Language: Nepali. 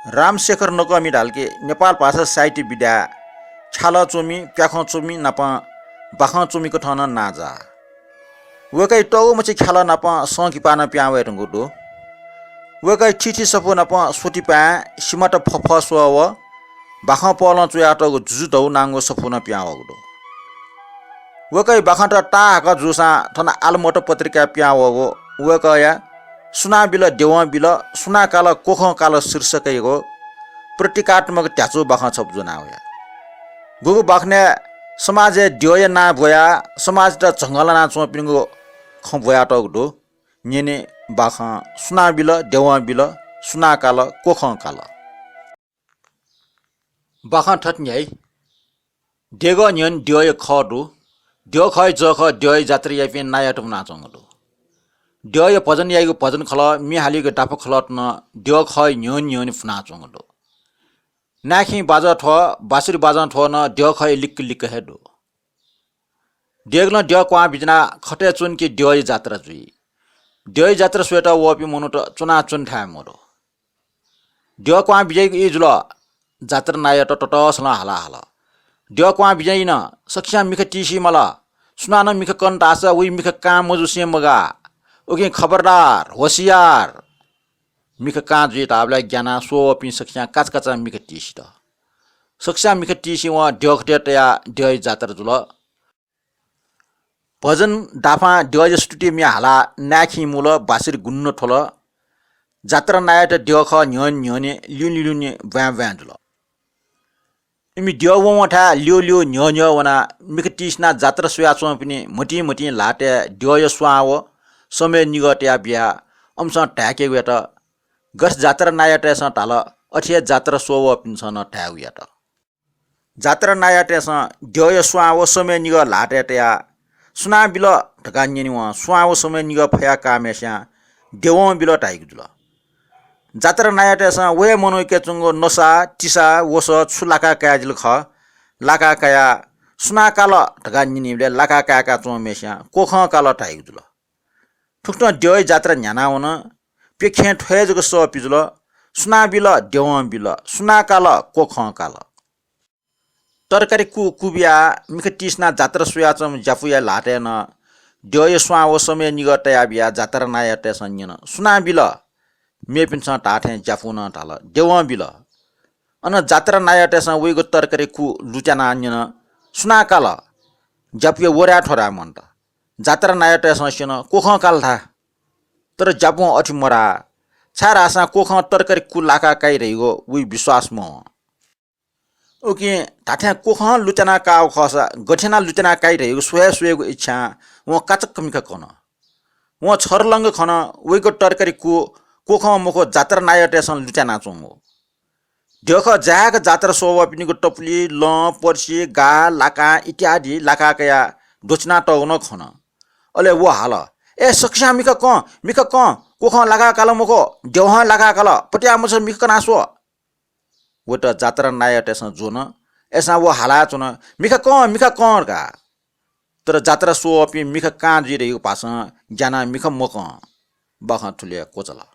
रामशेखर नकमी ढाल्के नेपाल भाषा साहित्य विद्या छाल चोमी प्याख चोमी नापा बाख चोमीको ठन नाजा वकै टौ मछि ख्याल नाप सकी पान प्यावे रंगुडो वकै छिछि सपो नाप सोटी पा सिमट फफ सोव बाख पल चुयाटको जुजु दौ नांगो सफुन प्यावगुडो वकै बाखट टाक जुसा ठन आलमोट पत्रिका प्यावगो वकया सुना बिल देव बिल सुना काल कोख काल शीर्षकैको प्रतीकात्मक ट्याचो बाख छप जुनावया गुगु बाख्ने समाज दियोय ना भया समाज त जंगल ना चोपिङो ख भया टगडो नेने बाख सुना बिल देव बिल सुना काल कोख काल बाख ठट्न्याइ देगो न्यन दियोय खडु दियो खय जख दियोय जात्री यापि नायाटम नाचंगडो दियोय भजन याइगो भजन खल मिहालीको डाप खलट न दियो खय न्यन न्यन फुना चंगडो नाखी बाजा ठ बासुरी बाजा ठ न दियो खय लिक लिक हेडो देगल दियो क्वा बिजना खटे चुन कि दियोय जात्रा जुई दियोय जात्रा स्वेटा वपि मनुट चुना चुन ठा मोरो दियो क्वा बिजय इजुल जात्रा नायट टटसल हाला हाला दियो क्वा बिजय न सक्षा मिख टीसी मला सुनान मिख कन तासा उइ मिख काम मजुसे मगा ओके खबरदार होशियार मिख का जुई ताबला ज्ञाना सो पि सक्षा काच काचा मिख टीसी त सक्षा मिख टीसी व दियोखटेया दियोय जात्रा जुल भजन डाफा दियोय स्टुडियो मि हाला नाखी मुल बासिर गुन्न ठोल जात्रा नायट दियोख न्यन न्यने लिउलिउने व्या व्या जुल इमी दियो वठा लियो लियो न्यो न्यो वना मिख टीसना जात्रा सुया चो पनि मटी मटी लाटे दियोय स्वाव समय निगट्या बिया अंश ट्याके वेट गस जात्रा नायटेस टाल अठिया जात्रा सोव पिन्छ ठ्याउयाट जात्रा नायटेस दियोय स्वाव समय निग लाटेट्या सुना बिल ढकान्यनि व स्वाव समय निग फया कामेस्या देव बिल टाइक जुल जात्रा नायटेस वे मनो के चुंगो नसा टिसा वस छुलाका काजिल ख लाका काया सुना काल ढकान्यनि लाका काका चोमेस्या कोख काल टाइक जुल ठुक्ट दियोय जात्रा न्यानावन पेखे ठोयजको स पिजुल सुना बिल देव बिल सुना काल कोख काल तरकारी कुबिया मिख टिसना जात्रा सुयाचम जाफुया लाटेन दियोय स्वाव समय निगटया बिया जात्रा नायटे सन्यन सुना बिल मेपिन्छ टाठे जाफुन टाल देव बिल अन जात्रा नायटे स उइगो तरकारी लुचाना अन्यन सुना काल जाफुया वरा ठोरा मन्ट जात्रा नायटे सन्यन कोख काल था तर जापु अठि मरा छार आसा कोख तरकारी लाका काइ रहिगो उइ विश्वास म ओके ताठ्या कोख लुचना काउ खसा गठेना लुचना काइ रहिगो सोया सोयको इच्छा व काचक कमिका कन व छरलंग खन उइको तरकारी कोख मुखो जात्रा नायटेसन लुचना चोंगो देख जाग जात्रा सोव पिनिको टपली ल पर्सी गा लाका इत्यादि लाका कया दोचना टौन खन अले वो हाल ए सक्षा मिख क कोख लागा काल मुखो देवह लागा काल पटिया मुछ मिख कनासो वट जात्रा नायटेस जोन एसा वो हाला चुन मिख क का तर जात्रा सो अपि मिख का जिरेको पास जाना मिख मक बख ठुले कोचला